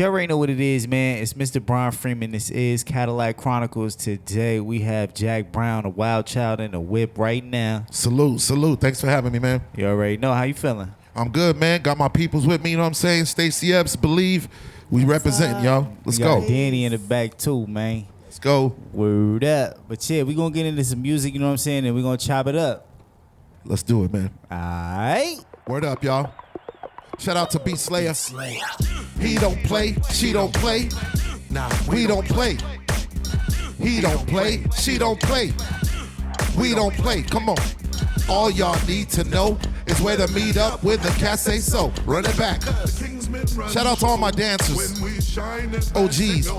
You already know what it is, man. It's Mr. Brian Freeman. This is Cadillac Chronicles. Today we have Jack Brown, a wild child in the whip right now. Salute. Thanks for having me, man. You already know. How you feeling? I'm good, man. Got my peoples with me, you know what I'm saying? Stacey Epps, Believe. We representing, y'all. Let's go. Danny in the back too, man. Let's go. Word up. But yeah, we gonna get into some music, you know what I'm saying? And we gonna chop it up. Let's do it, man. All right. Word up, y'all. Shout out to Beat Slayer. He don't play, she don't play. Nah, we don't play. He don't play, she don't play. We don't play. Come on. All y'all need to know is where to meet up with the cats say so. Run it back. Shout out to all my dancers. OGs.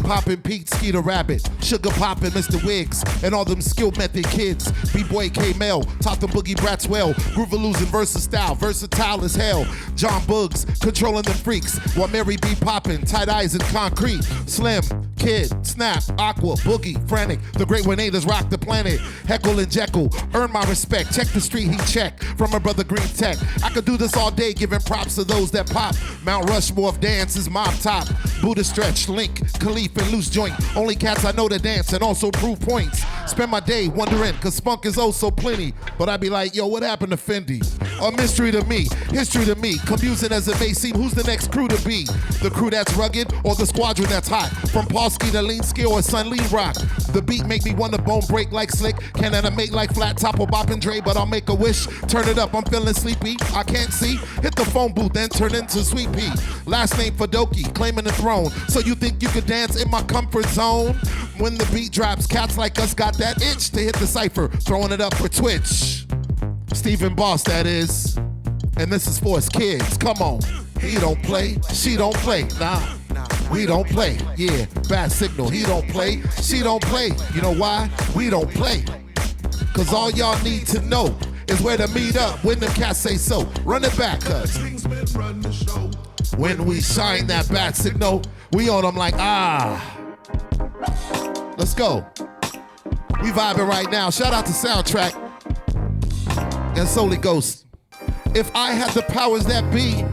Poppin' Pete, Skeeter Rabbit, Sugar Poppin', Mr. Wiggs, and all them skill method kids. B-Boy K-Mel, taught them boogie brats well. Groover losing versus style, versatile as hell. John Buggs, controlling them freaks, while Mary B poppin', tight eyes and concrete. Slim, Kid, Snap, Aqua, Boogie, Frantic, the great Juanetas rock the planet. Heckle and Jekyll, earn my respect. Check the street he check from my brother Green Tech. I could do this all day, giving props to those that pop. Mount Rushmore of dance is mob top. Buddha Stretch, Link, Khalif, and Loose Joint. Only cats I know to dance and also prove points. Spend my day wondering, cause spunk is oh so plenty. But I be like, yo, what happened to Fendi? A mystery to me, history to me. Confusing as it may seem, who's the next crew to be? The crew that's rugged or the squadron that's hot? From Paulski to Lean Skill or Sun Lee Rock. The beat make me wanna bone break like Slick. Can animate like Flat Top or Bop and Dre, but I'll make a wish. Turn it up, I'm feeling sleepy. I can't see. Hit the phone booth, then turn into Sweet Pea. Last name Fidoki, claiming the throne. So you think you could dance in my comfort zone? When the beat drops, cats like us got that itch to hit the cipher, throwing it up for Twitch. Stephen Boss, that is. And this is for his kids. Come on. He don't play, she don't play. Nah, we don't play. Yeah, bad signal. He don't play, she don't play. You know why? We don't play. Cause all y'all need to know is where to meet up when them cats say so. Run it back, cuz. When we shine that bat signal, we on them like, ah. Let's go. We vibing right now. Shout out to Soundtrack and Solely Ghost. If I had the powers that be,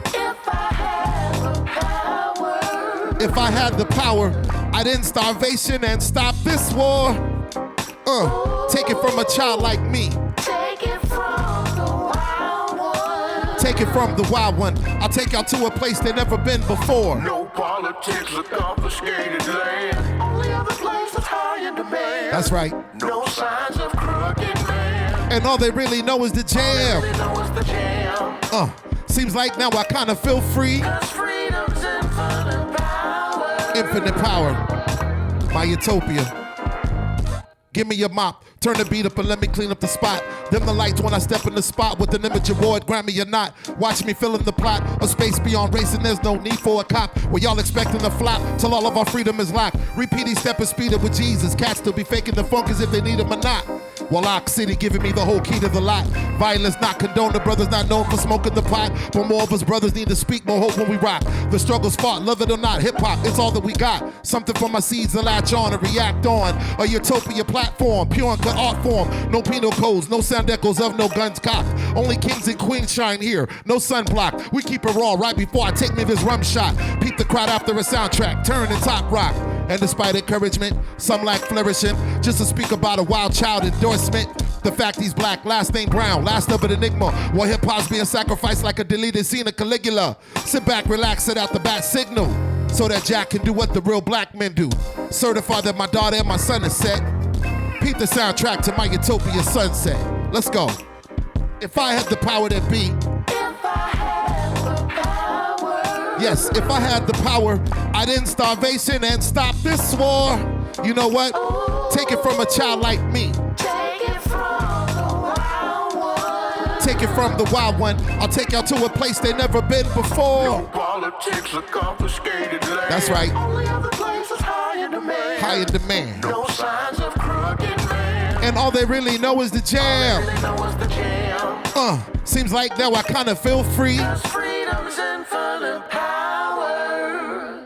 if I had the power, I'd end starvation and stop this war. Take it from a child like me. Take it from the wild one. Take it from the wild one. I'll take y'all to a place they've never been before. No politics or confiscated land. Only other place that's high in demand. That's right. No signs of crooked man. And all they really know is the jam. All they know is the jam. Seems like now I kind of feel free. 'Cause freedom's infinite power. Infinite power. My utopia. Give me your mop, turn the beat up and let me clean up the spot. Dim the lights when I step in the spot with an image award, Grammy or not. Watch me fill in the plot, a space beyond racing, there's no need for a cop. Where y'all expecting to flop till all of our freedom is locked. Repeating step and speed up with Jesus, cats still be faking the funk as if they need him or not. Well, Lock City giving me the whole key to the lot. Violence not condoned, the brothers not known for smoking the pot. But more of us brothers need to speak, more hope when we rock. The struggle's fought, love it or not, hip-hop, it's all that we got. Something for my seeds to latch on and react on. A utopia platform, pure and cut art form. No penal codes, no sound echoes of no guns cocked. Only kings and queens shine here, no sunblock. We keep it raw right before I take me this rum shot. Peep the crowd after a soundtrack, turn and top rock. And despite encouragement, some lack flourishing. Just to speak about a wild child endorsement. The fact he's black, last name Brown, last of an enigma. While hip-hop's being sacrificed like a deleted scene of Caligula. Sit back, relax, set out the bat signal. So that Jack can do what the real black men do. Certify that my daughter and my son is set. Peep the soundtrack to my utopia sunset. Let's go. If I had the power that be. If I had the power. Yes, if I had the power, I'd end starvation and stop this war. You know what? Take it from a child like me. Take it from the wild one. Take it from the wild one. I'll take y'all to a place they never been before. No politics or confiscated land. That's right. Only other place is high in demand. High in demand. No signs of crooked man. And all they really know is the jam. All they really know is the jam. Seems like now I kind of feel free. 'Cause freedom's infinite power.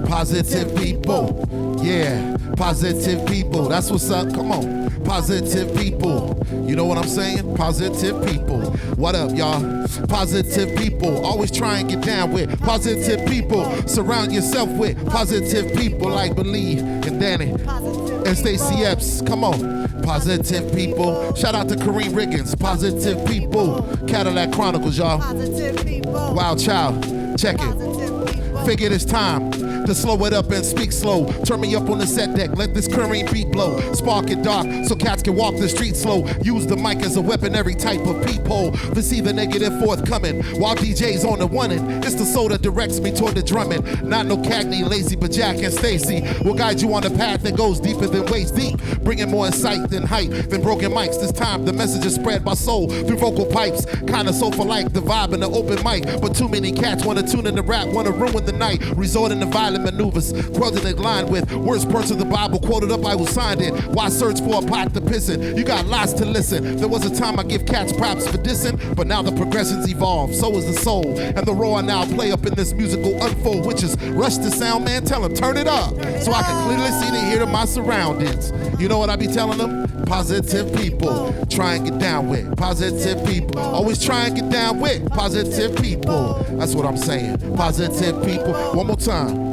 Positive people, yeah, positive people, that's what's up, come on. Positive people. You know what I'm saying? Positive people. What up, y'all? Positive people. Always try and get down with positive people. Surround yourself with positive people like Believe and Danny and Stacey Epps. Come on. Positive people. Shout out to Kareem Riggins. Positive people. Cadillac Chronicles, y'all. Positive people. Wild Child. Check it. Figured it's time to slow it up and speak slow. Turn me up on the set deck, let this Kareem beat blow. Spark it dark so cats can walk the street slow. Use the mic as a weapon, every type of peephole. To see the negative forthcoming while DJ's on the one end. It's the soul that directs me toward the drumming. Not no Cagney, Lazy, but Jack and Stacy will guide you on a path that goes deeper than waist deep. Bringing more insight than hype than broken mics. This time the message is spread by soul through vocal pipes. Kinda sofa-like, the vibe in the open mic. But too many cats wanna tune in the rap, wanna ruin the night. Resorting to violent maneuvers, quoted in line with worst parts of the Bible quoted up by who signed it. Why search for a pot to piss in? You got lots to listen. There was a time I give cats props for dissing, but now the progressions evolve. So is the soul, and the raw I now play up in this musical unfold, which is rush the sound man. Tell him turn it up, so I can clearly see and hear my surroundings. You know what I be telling them? Positive people, try and get down with positive people. Always try and get down with positive people. That's what I'm saying. Positive people. One more time.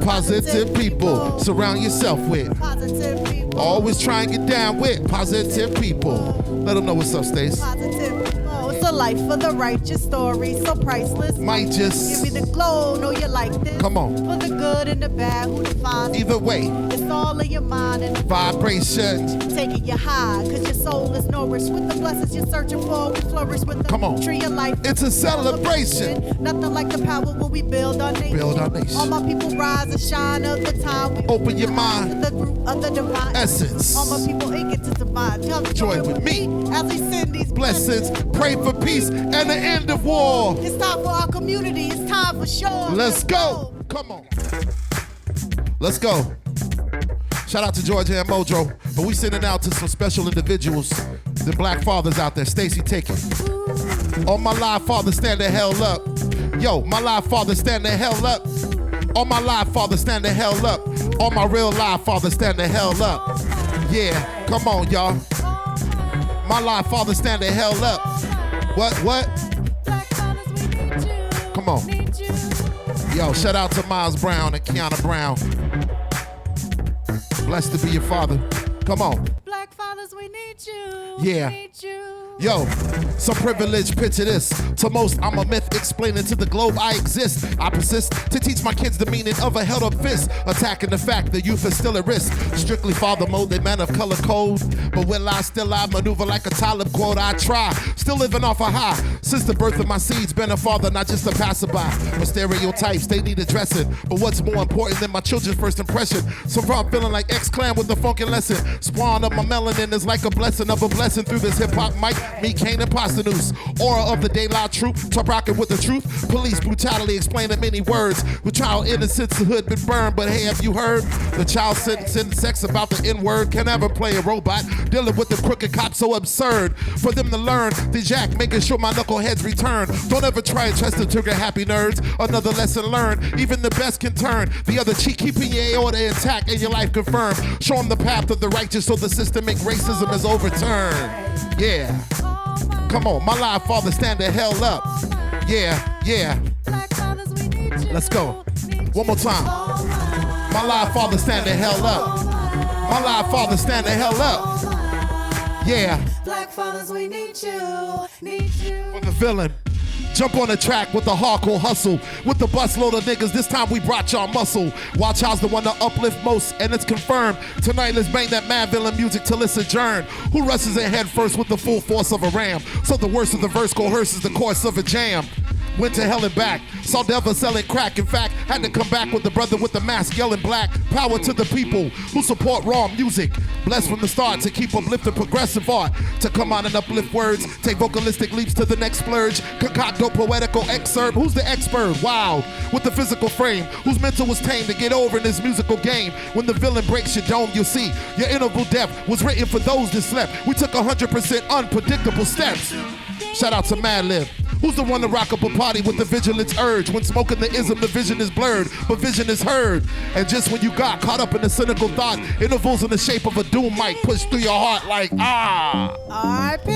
Positive people. Surround yourself with. Positive people. Always try and get down with positive people. Let them know what's up, Stace. Positive people. It's a life for the righteous story, so priceless. Might just Give me the glow, know you like this. come on. For the good and the bad, who defines? Either way, It's all in your mind and vibrations. taking you high, cause your soul is nourished with the blessings you're searching for. We flourish with the Come on. tree of life. It's a celebration. Nothing like the power when we build our nation. Build our nation. All my people rise and shine of the time. We Open your mind. to the group of the divine Essence. All my people ain't get to divine. Come Join with me. as we send these Blessings. Pray for peace and the end of war. It's time for our community. It's time for sure. Let's go. Come on. Let's go. Shout out to Georgia and Mojo. But we sending out to some special individuals. The black fathers out there. Stacy, take it. All my live fathers, stand the hell up. Yo, my live fathers, stand the hell up. All my live fathers, stand the hell up. All my real live fathers, stand the hell up. Yeah, come on, y'all. My live fathers, stand the hell up. What? Come on. Yo, shout out to Miles Brown and Kiana Brown. Blessed to be your father. Come on. Black fathers, we need you. Yeah. We need you. Yo, some privilege, picture this. To most, I'm a myth explaining to the globe I exist. I persist to teach my kids the meaning of a held up fist. Attacking the fact the youth is still at risk. Strictly father mode, they man of color code. But will I still I maneuver like a Talib quote? I try, still living off a high. Since the birth of my seeds, been a father, not just a passerby. But stereotypes, they need addressing. But what's more important than my children's first impression? So far I'm feeling like X-Clan with the funky lesson. Spawn of my melanin is like a blessing of a blessing through this hip-hop mic. Me, Kane, and Postanus. Aura of the daylight troop, top rocking with the truth. Police brutality explained in many words. With child innocence, the hood been burned. But hey, have you heard? The child sentencing sex about the N-word can never play a robot. Dealing with the crooked cops so absurd. For them to learn, the jack making sure my knuckleheads return. Don't ever try and trust the trigger happy nerds. Another lesson learned. Even the best can turn. The other cheek keeping your aorta intact and your life confirmed. Show them the path of the righteous so the systemic racism is overturned. Yeah. Come on, my live father, stand the hell up. Yeah. Let's go. One more time. My live father, stand the hell up. My live father, stand the hell up. Yeah. Black fathers, we need you. Need you. For the villain. Jump on the track with the hardcore hustle. With the busload of niggas, this time we brought y'all muscle. Watch Child's the one to uplift most, and it's confirmed. Tonight, let's bang that mad villain music till it's adjourned. Who rushes in head first with the full force of a ram? So the worst of the verse coerces the course of a jam. Went to hell and back, saw devil selling crack. In fact, had to come back with the brother with the mask yelling black. Power to the people who support raw music. Blessed from the start to keep uplifting progressive art. To come on and uplift words, take vocalistic leaps to the next splurge. Concoct no poetical excerpt. Who's the expert? Wild, with the physical frame. Whose mental was tame to get over in this musical game. When the villain breaks your dome, you'll see your interval depth was written for those that slept. We took 100% unpredictable steps. Shout out to Mad Lib. Who's the one to rock up a party with the vigilance urge? When smoking the ism, the vision is blurred, but vision is heard. And just when you got caught up in the cynical thought, intervals in the shape of a doom might push through your heart like, R.I.P.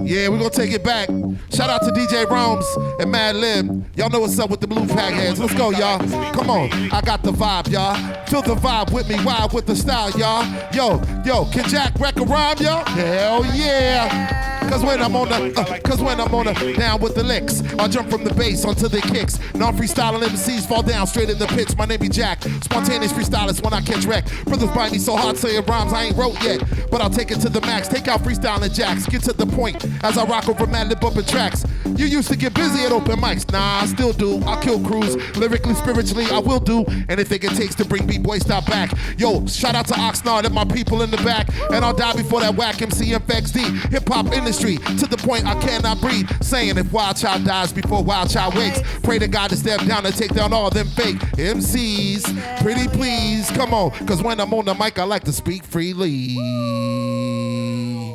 Yeah, we're gonna take it back. Shout out to DJ Rome's and Mad Lib. Y'all know what's up with the blue pack heads. Let's go, y'all. Come on. I got the vibe, y'all. Feel the vibe with me, wild with the style, y'all. Yo, can Jack wreck a rhyme, y'all? Hell yeah. Cause when I'm on the down with the licks, I jump from the bass onto the kicks. Non-freestyling MCs fall down straight in the pits. My name be Jack, spontaneous freestylist when I catch wreck. Brothers bite me so hard saying rhymes I ain't wrote yet, but I'll take it to the max. Take out freestyling jacks, get to the point as I rock over Mad Lib bumping tracks. You used to get busy at open mics, nah, I still do. I'll kill crews, lyrically, spiritually, I will do anything it takes to bring B-Boy style back. Yo, shout out to Oxnard and my people in the back, and I'll die before that whack MC FXD. Hip-hop industry to the point I cannot breathe, saying if Wild Child dies before Wild Child wakes, pray to God to step down and take down all them fake MCs. Pretty please, come on, cause when I'm on the mic I like to speak freely.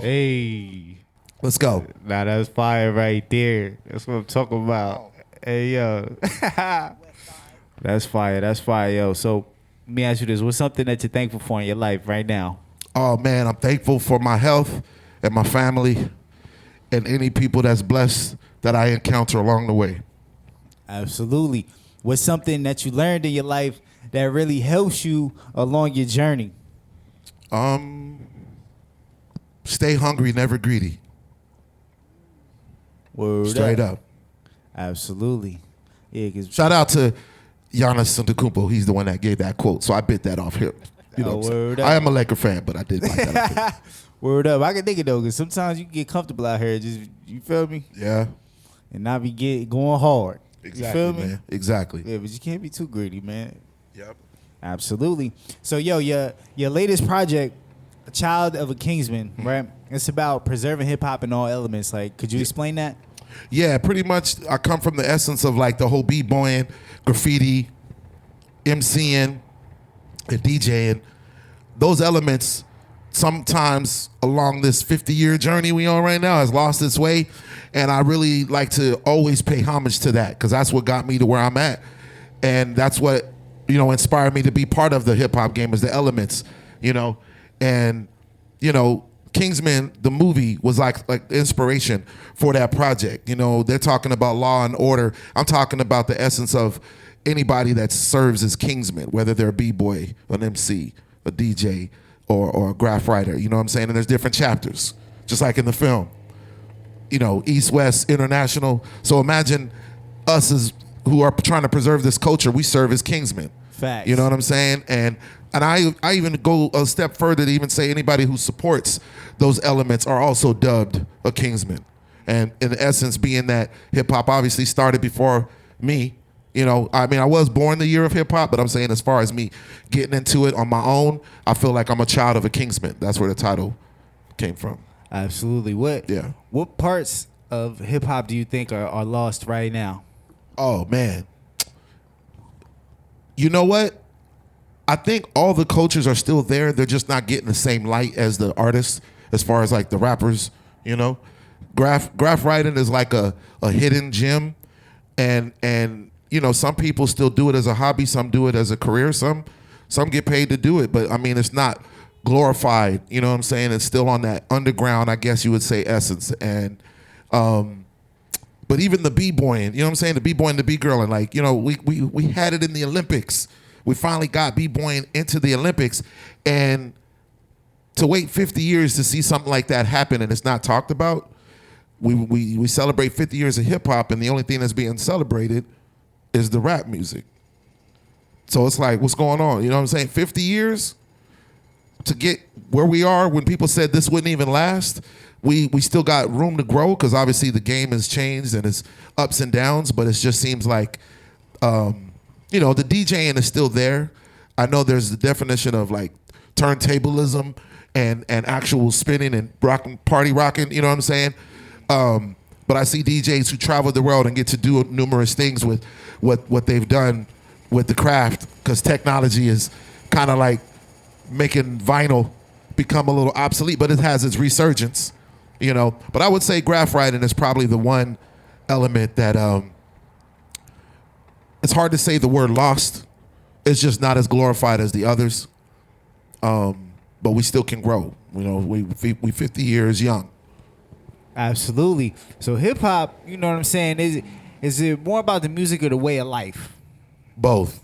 Hey. Let's go. Nah, that's fire right there. That's what I'm talking about. Hey, yo. That's fire, yo. So let me ask you this. What's something that you're thankful for in your life right now? Oh man, I'm thankful for my health and my family and any people that's blessed that I encounter along the way. Absolutely. What's something that you learned in your life that really helps you along your journey? Stay hungry, never greedy. Word Straight up. Absolutely. Yeah, cause Shout out to Giannis Antetokounmpo. He's the one that gave that quote, so I bit that off him. You know, word up. I am a Laker fan, but I did like that. Off him. Word up. I can think it though, because sometimes you can get comfortable out here. Just, you feel me? Yeah. And not be going hard. Exactly, you feel me? man. Exactly. Yeah, but you can't be too greedy, man. Yep. Absolutely. So, yo, your latest project, A Child of a Kingsman, right? It's about preserving hip hop in all elements. Like, could you explain that? Yeah, pretty much. I come from the essence of like the whole b-boying, graffiti, MCing, and DJing. Those elements, sometimes along this 50-year journey we on right now, has lost its way, and I really like to always pay homage to that because that's what got me to where I'm at, and that's what inspired me to be part of the hip hop game is the elements, and Kingsman, the movie, was like inspiration for that project. They're talking about law and order. I'm talking about the essence of anybody that serves as Kingsman, whether they're a b-boy, an MC, a DJ, or a graph writer. You know what I'm saying? And there's different chapters, just like in the film. East, West, international. So imagine us as who are trying to preserve this culture. We serve as Kingsmen. Facts. You know what I'm saying? And I even go a step further to even say anybody who supports those elements are also dubbed a Kingsman. And in essence, being that hip hop obviously started before me. I was born the year of hip hop, but I'm saying as far as me getting into it on my own, I feel like I'm a child of a Kingsman. That's where the title came from. Absolutely. What parts of hip hop do you think are lost right now? Oh man. You know what? I think all the cultures are still there. They're just not getting the same light as the artists, as far as like the rappers, Graph writing is like a hidden gem, and some people still do it as a hobby, some do it as a career, some get paid to do it, but I mean it's not glorified, you know what I'm saying? It's still on that underground, I guess you would say, essence. And but even the b-boying, you know what I'm saying? The b-boying, the b-girling, like, we had it in the Olympics. We finally got b-boying into the Olympics, and to wait 50 years to see something like that happen and it's not talked about. We celebrate 50 years of hip hop, and the only thing that's being celebrated is the rap music. So it's like, what's going on? You know what I'm saying? 50 years to get where we are when people said this wouldn't even last. We still got room to grow because obviously the game has changed and it's ups and downs, but it just seems like, the DJing is still there. I know there's the definition of like turntablism and actual spinning and party rocking, you know what I'm saying? But I see DJs who travel the world and get to do numerous things with what they've done with the craft, because technology is kind of like making vinyl become a little obsolete, but it has its resurgence. you know. But I would say graph writing is probably the one element that it's hard to say the word lost. It's just not as glorified as the others. But we still can grow. You know, we 50 years young. Absolutely. So hip hop, you know what I'm saying? Is it more about the music or the way of life? Both.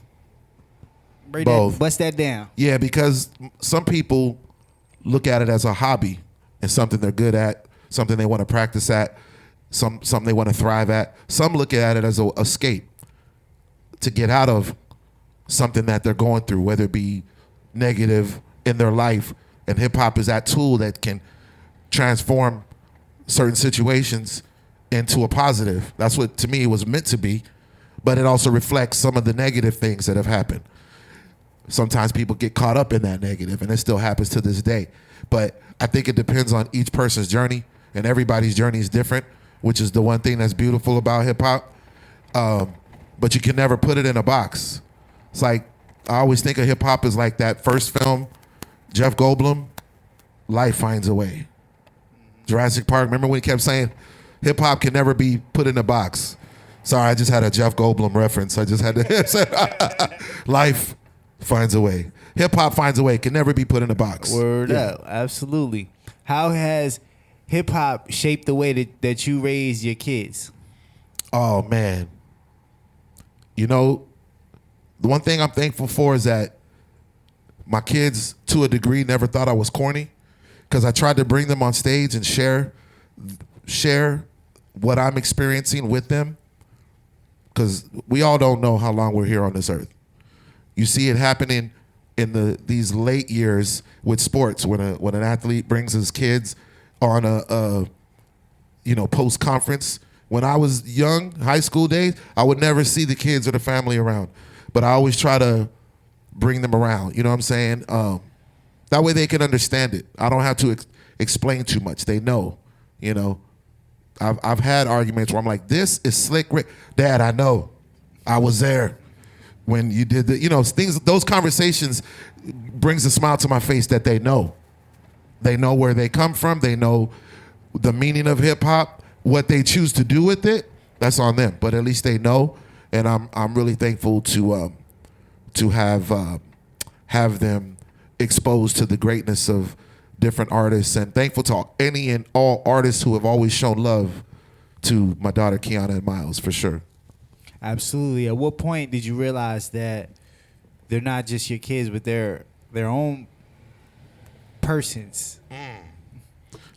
Both. Bust that down. Yeah, because some people look at it as a hobby and something they're good at, something they want to practice at, something they want to thrive at. Some look at it as an escape to get out of something that they're going through, whether it be negative in their life. And hip hop is that tool that can transform certain situations into a positive. That's what, to me, it was meant to be. But it also reflects some of the negative things that have happened. Sometimes people get caught up in that negative, and it still happens to this day. But I think it depends on each person's journey, and everybody's journey is different, which is the one thing that's beautiful about hip hop. But you can never put it in a box. It's like, I always think of hip hop as like that first film, Jeff Goldblum, Life Finds a Way. Jurassic Park, remember when he kept saying, hip hop can never be put in a box. Sorry, I just had a Jeff Goldblum reference. I just had to say, Life finds a way. Hip hop finds a way. Can never be put in a box. Word up. Absolutely. How has hip hop shaped the way that you raise your kids? Oh, man. You know, the one thing I'm thankful for is that my kids, to a degree, never thought I was corny, because I tried to bring them on stage and share what I'm experiencing with them, because we all don't know how long we're here on this earth. You see it happening in these late years with sports, when an athlete brings his kids on a post conference. When I was young, high school days, I would never see the kids or the family around, but I always try to bring them around. You know what I'm saying? That way they can understand it. I don't have to explain too much. They know. You know, I've had arguments where I'm like, "This is slick, Rick." Dad, I know. I was there when you did the, things. Those conversations brings a smile to my face that they know. They know where they come from. They know the meaning of hip hop. What they choose to do with it, that's on them. But at least they know, and I'm really thankful to have them exposed to the greatness of different artists, and thankful to any and all artists who have always shown love to my daughter Kiana and Miles, for sure. Absolutely. At what point did you realize that they're not just your kids, but they're their own persons?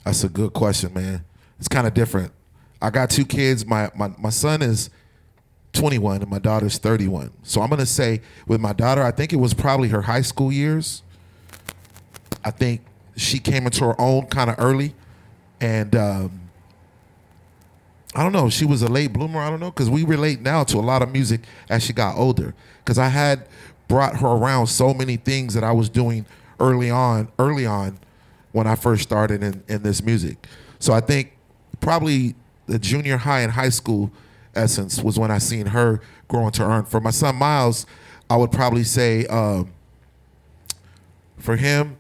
That's a good question, man. It's kind of different. I got two kids. My son is 21 and my daughter's 31. So I'm going to say with my daughter, I think it was probably her high school years. I think she came into her own kind of early. And I don't know, she was a late bloomer. I don't know, because we relate now to a lot of music as she got older. Because I had brought her around so many things that I was doing early on when I first started in this music. So I think probably the junior high and high school essence was when I seen her grow into her own. For my son Miles, I would probably say for him,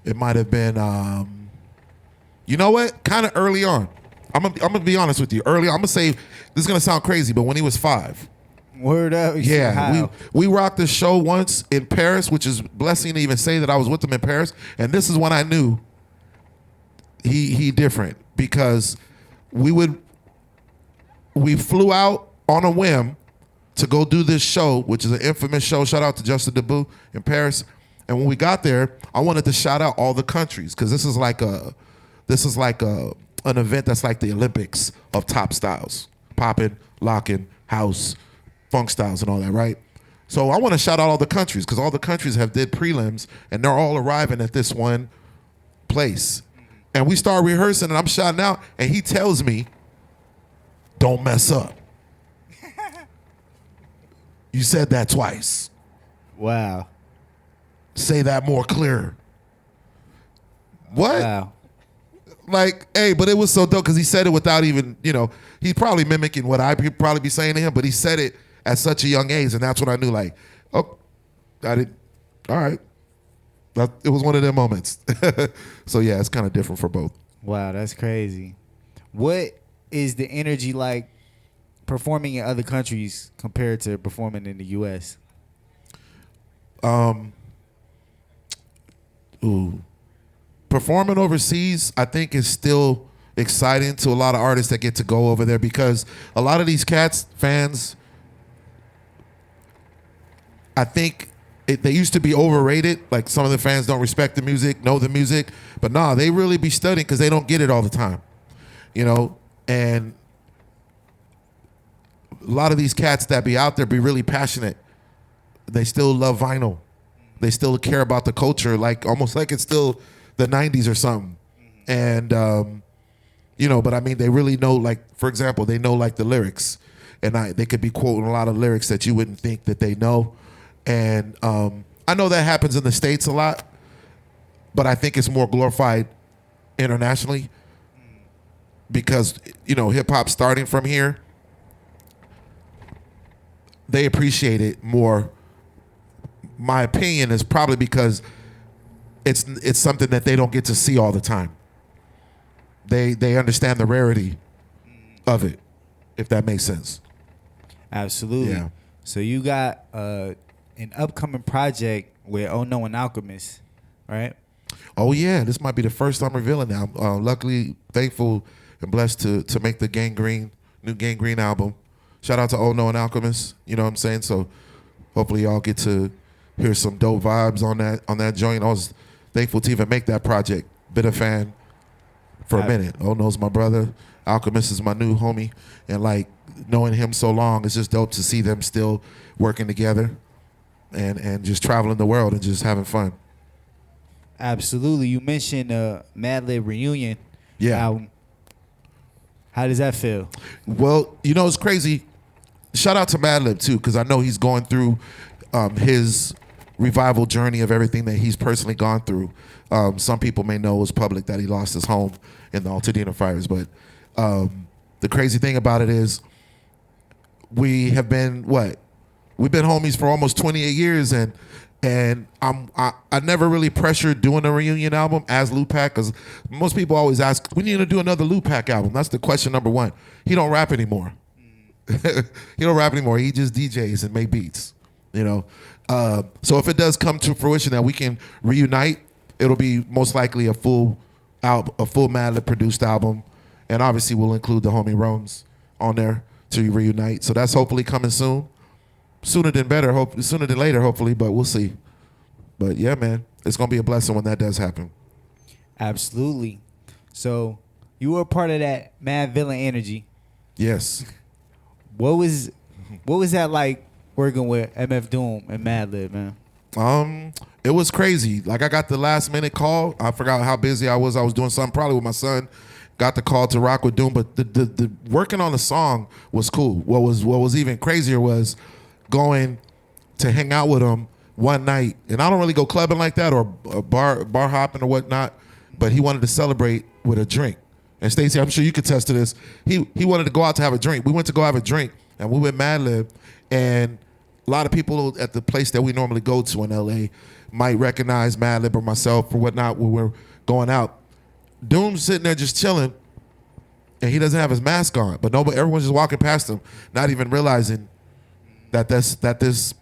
it might have been, you know what? Kind of early on. I'm gonna be honest with you. Early on, I'm gonna say, this is gonna sound crazy, but when he was 5. Word up. Yeah, we rocked this show once in Paris, which is blessing to even say that I was with him in Paris. And this is when I knew he different, because we flew out on a whim to go do this show, which is an infamous show. Shout out to Justin Debout in Paris. And when we got there, I wanted to shout out all the countries, because this is like an event that's like the Olympics of top styles, poppin', lockin', house, funk styles, and all that, right? So I want to shout out all the countries, because all the countries have did prelims, and they're all arriving at this one place. And we start rehearsing, and I'm shouting out, and he tells me, "Don't mess up." You said that twice. Wow. Say that more clear. What? Wow. Like, hey, but it was so dope, because he said it without even, he's probably mimicking what I'd probably be saying to him, but he said it at such a young age, and that's when I knew, like, oh, I did, all right. It was one of them moments. So yeah, it's kind of different for both. Wow, that's crazy. What is the energy like performing in other countries compared to performing in the U.S.? Performing overseas, I think, is still exciting to a lot of artists that get to go over there, because a lot of these cats, fans, I think they used to be overrated. Like, some of the fans don't respect the music, know the music, but nah, they really be studying because they don't get it all the time, you know. And a lot of these cats that be out there be really passionate. They still love vinyl. They still care about the culture, like almost like it's still the 90s or something. And you know, but I mean, they really know, like, for example, they know like the lyrics, and they could be quoting a lot of lyrics that you wouldn't think that they know. And I know that happens in the States a lot, but I think it's more glorified internationally because, you know, hip hop starting from here, they appreciate it more. My opinion is probably because it's something that they don't get to see all the time. They understand the rarity of it, if that makes sense. Absolutely. Yeah. So you got an upcoming project with Oh No and Alchemist, right? Oh yeah, this might be the first I'm revealing now. Luckily, thankful and blessed to make the new Gangrene album. Shout out to Oh No and Alchemist. You know what I'm saying? So hopefully y'all get to hear some dope vibes on that joint. I was thankful to even make that project. Been a fan for a minute. Oh No's my brother. Alchemist is my new homie. And like, knowing him so long, it's just dope to see them still working together and just traveling the world and just having fun. Absolutely. You mentioned Madlib Reunion album. How does that feel? Well, you know, it's crazy. Shout out to Madlib too, because I know he's going through his revival journey of everything that he's personally gone through. Some people may know it was public that he lost his home in the Altadena fires, but the crazy thing about it is we've been homies for almost 28 years, and I never really pressured doing a reunion album as Lupac, because most people always ask, we need to do another Lupac album. That's the question number one. He don't rap anymore. He don't rap anymore. He just DJs and make beats, you know. So if it does come to fruition that we can reunite, it'll be most likely a full Madlib produced album, and obviously we'll include the homie Rome's on there to reunite. So that's hopefully coming soon. Sooner than later, hopefully, but we'll see. But yeah, man, it's gonna be a blessing when that does happen. Absolutely. So you were a part of that Mad Villain Energy. Yes. What was that like working with MF Doom and Madlib, man? It was crazy. Like, I got the last minute call. I forgot how busy I was. I was doing something probably with my son. Got the call to rock with Doom, but the working on the song was cool. What was even crazier was going to hang out with him one night, and I don't really go clubbing like that or bar hopping or whatnot, but he wanted to celebrate with a drink. And Stacey, I'm sure you could attest to this. He wanted to go out to have a drink. We went to go have a drink, and we went Madlib, and a lot of people at the place that we normally go to in LA might recognize Madlib or myself or whatnot when we're going out. Doom's sitting there just chilling, and he doesn't have his mask on, but everyone's just walking past him, not even realizing that this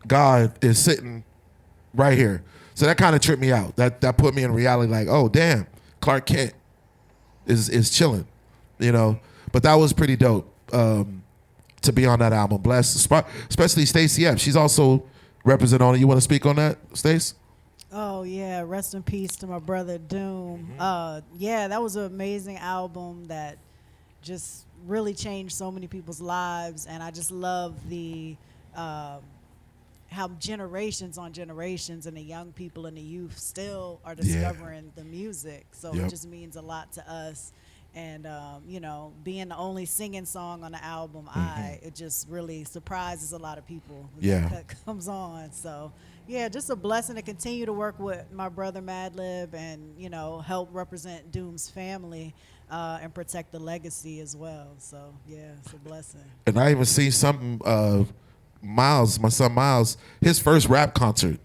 God is sitting right here. So that kind of tripped me out. That put me in reality, like, oh damn, Clark Kent is chilling, you know. But that was pretty dope to be on that album. Blessed, especially Stacey F. She's also representing on it. You want to speak on that, Stace? Oh yeah, rest in peace to my brother Doom. Yeah, that was an amazing album that just really changed so many people's lives, and I just love the how generations on generations and the young people and the youth still are discovering the music. So it just means a lot to us. And you know, being the only singing song on the album, it just really surprises a lot of people that comes on. So yeah, just a blessing to continue to work with my brother Madlib and, you know, help represent Doom's family and protect the legacy as well. So yeah, it's a blessing. And I even seen something of Miles, my son Miles, his first rap concert.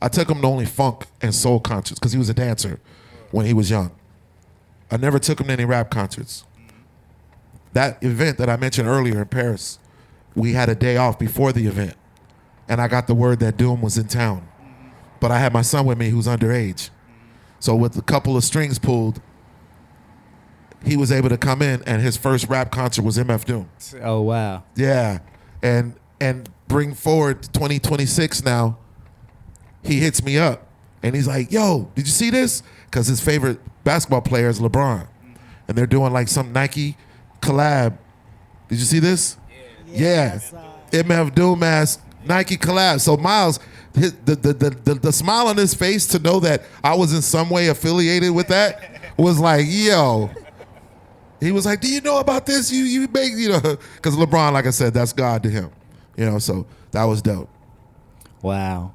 I took him to only funk and soul concerts because he was a dancer when he was young. I never took him to any rap concerts. That event that I mentioned earlier in Paris, we had a day off before the event, and I got the word that Doom was in town. But I had my son with me who's underage. So with a couple of strings pulled, he was able to come in, and his first rap concert was MF Doom. Oh, wow. Yeah. And bring forward 2026 now, he hits me up, and he's like, yo, did you see this? Because his favorite basketball player is LeBron. And they're doing like some Nike collab. Did you see this? Yeah. MF Doom ass Nike collab. So Miles, the smile on his face to know that I was in some way affiliated with that was like, yo. He was like, do you know about this? You make, because LeBron, like I said, that's God to him. So that was dope. Wow.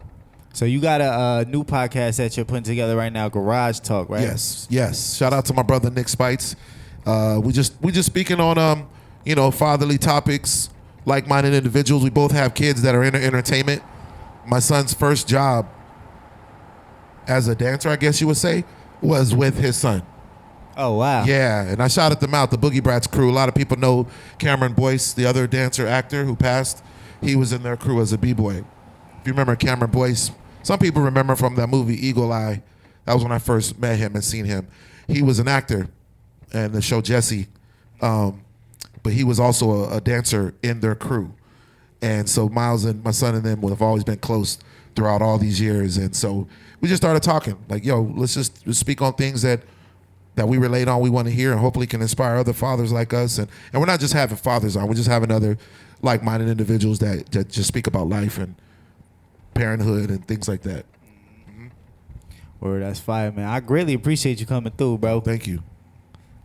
So you got a new podcast that you're putting together right now, Garage Talk, right? Yes. Shout out to my brother Nick Spites. We just speaking on fatherly topics, like-minded individuals. We both have kids that are in entertainment. My son's first job as a dancer, I guess you would say, was with his son. Oh, wow. Yeah, and I shouted them out, the Boogie Brats crew. A lot of people know Cameron Boyce, the other dancer actor who passed. He was in their crew as a b-boy. If you remember Cameron Boyce, some people remember from that movie Eagle Eye. That was when I first met him and seen him. He was an actor in the show Jesse, but he was also a dancer in their crew. And so Miles and my son and them have always been close throughout all these years. And so we just started talking, like, yo, let's just speak on things that we relate on, we want to hear, and hopefully can inspire other fathers like us. And we're not just having fathers on, we're just having other like-minded individuals that just speak about life and parenthood and things like that. Word, that's fire, man. I greatly appreciate you coming through, bro. Thank you.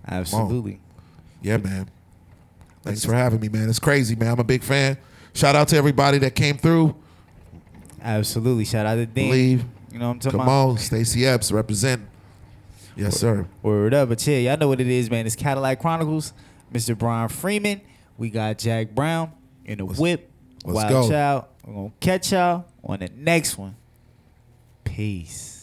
Absolutely. Yeah, man. Thanks for having me, man. It's crazy, man. I'm a big fan. Shout out to everybody that came through. Absolutely. Shout out to Dean. Believe. You know what I'm talking Come about? on, Stacey Epps, represent. Yes, sir. Word up. But yeah, y'all know what it is, man. It's Cadillac Chronicles. Mr. Brian Freeman. We got Jack Brown in the whip. Let's Wild go. Child. We're going to catch y'all on the next one. Peace.